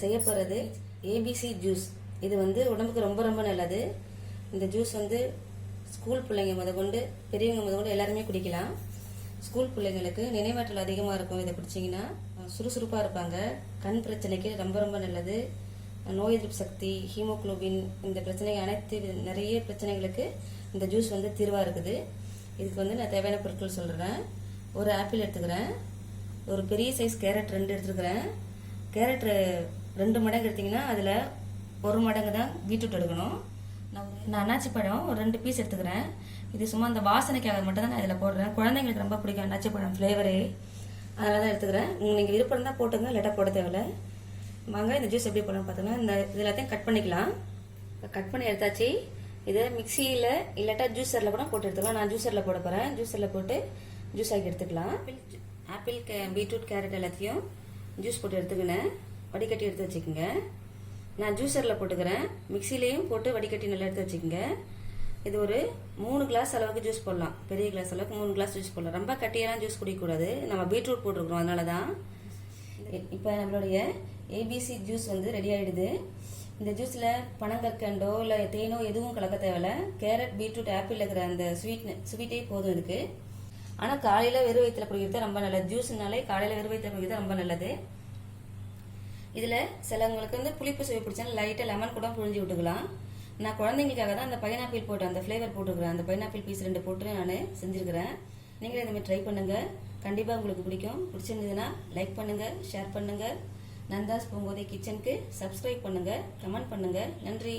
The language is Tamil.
செய்ய போகிறது ஏபிசி ஜூஸ். இது வந்து உடம்புக்கு ரொம்ப ரொம்ப நல்லது. இந்த ஜூஸ் வந்து ஸ்கூல் பிள்ளைங்க முதற்கொண்டு பெரியவங்க முதற்கொண்டு எல்லாருமே குடிக்கலாம். ஸ்கூல் பிள்ளைங்களுக்கு நினைவாற்றல் அதிகமாக இருக்கும். இதை குடிச்சிங்கன்னா சுறுசுறுப்பாக இருப்பாங்க. கண் பிரச்சனைக்கு ரொம்ப ரொம்ப நல்லது. நோய் எதிர்ப்பு சக்தி, ஹீமோகுளோபின், இந்த பிரச்சனை அனைத்து நிறைய பிரச்சனைகளுக்கு இந்த ஜூஸ் வந்து தீர்வாக இருக்குது. இதுக்கு வந்து நான் தேவையான பொருட்கள் சொல்கிறேன். ஒரு ஆப்பிள் எடுத்துக்கிறேன். ஒரு பெரிய சைஸ் கேரட் 2 எடுத்துக்கிறேன். கேரட் 2 மடங்கு எடுத்திங்கன்னா அதில் 1 மடங்கு தான் பீட்ரூட் எடுக்கணும். நான் அன்னாச்சி பழம் ஒரு 2 பீஸ் எடுத்துக்கிறேன். இது சும்மா அந்த வாசனைக்காக மட்டும் தான் நான் இதில் போடுறேன். குழந்தைங்களுக்கு ரொம்ப பிடிக்கும் அன்னாச்சி பழம் ஃப்ளேவரே, அதனால தான் எடுத்துக்கிறேன். நீங்கள் விருப்பம் தான் போட்டுங்க, இல்லாட்டா போட தேவையில்லை. வாங்க இந்த ஜூஸ் எப்படி போடணும்னு பார்த்தோம்னா இந்த இது எல்லாத்தையும் கட் பண்ணிக்கலாம். கட் பண்ணி எடுத்தாச்சு. இதை மிக்சியில் இல்லாட்டா ஜூஸரில் கூட போட்டு எடுத்துக்கலாம். நான் ஜூஸரில் போட போகிறேன். ஜூஸரில் போட்டு ஜூஸ் ஆக்கி எடுத்துக்கலாம். ஆப்பிள், பீட்ரூட், கேரட் எல்லாத்தையும் ஜூஸ் போட்டு எடுத்துக்கினேன். வடிகட்டி எடுத்து வச்சுக்கோங்க. நான் ஜூஸரில் போட்டுக்கிறேன். மிக்சிலையும் போட்டு வடிகட்டி நல்லா எடுத்து வச்சுக்கோங்க. இது ஒரு 3 கிளாஸ் அளவுக்கு ஜூஸ் போடலாம். பெரிய கிளாஸ் அளவுக்கு 3 கிளாஸ் ஜூஸ் போடலாம். ரொம்ப கட்டியெல்லாம் ஜூஸ் குடிக்கக்கூடாது. நம்ம பீட்ரூட் போட்டிருக்கிறோம், அதனால தான். இப்போ நம்மளுடைய ஏபிசி ஜூஸ் வந்து ரெடி ஆகிடுது. இந்த ஜூஸில் பனங்கற்கண்டோ இல்லை தேனோ எதுவும் கலக்க தேவையில்லை. கேரட், பீட்ரூட், ஆப்பிள் இருக்கிற அந்த ஸ்வீட்டே போதும் இதுக்கு. ஆனால் காலையில் வெறும் வயிற்றில் குடிக்கிறது ரொம்ப நல்லது. ஜூஸ்னாலே காலையில் வெறும் வயிற்றில் குடிக்கிறது ரொம்ப நல்லது. இதில் சிலவங்களுக்கு வந்து புளிப்பு சுவை பிடிச்சாலும் லைட்டாக லெமன் கூட புழிஞ்சு விட்டுக்கலாம். நான் குழந்தைங்களுக்காக தான் அந்த பைனாப்பிள் போட்டு அந்த ஃப்ளேவர் போட்டுருக்கிறேன். அந்த பைனாப்பிள் பீஸ் 2 போட்டு நான் செஞ்சுருக்கிறேன். நீங்களே இந்த மாதிரி ட்ரை பண்ணுங்கள். கண்டிப்பாக உங்களுக்கு பிடிக்கும். பிடிச்சிருந்ததுன்னா லைக் பண்ணுங்கள், ஷேர் பண்ணுங்கள். நந்தாஸ் பூங்கோதை கிச்சனுக்கு சப்ஸ்கிரைப் பண்ணுங்கள், கமெண்ட் பண்ணுங்கள். நன்றி.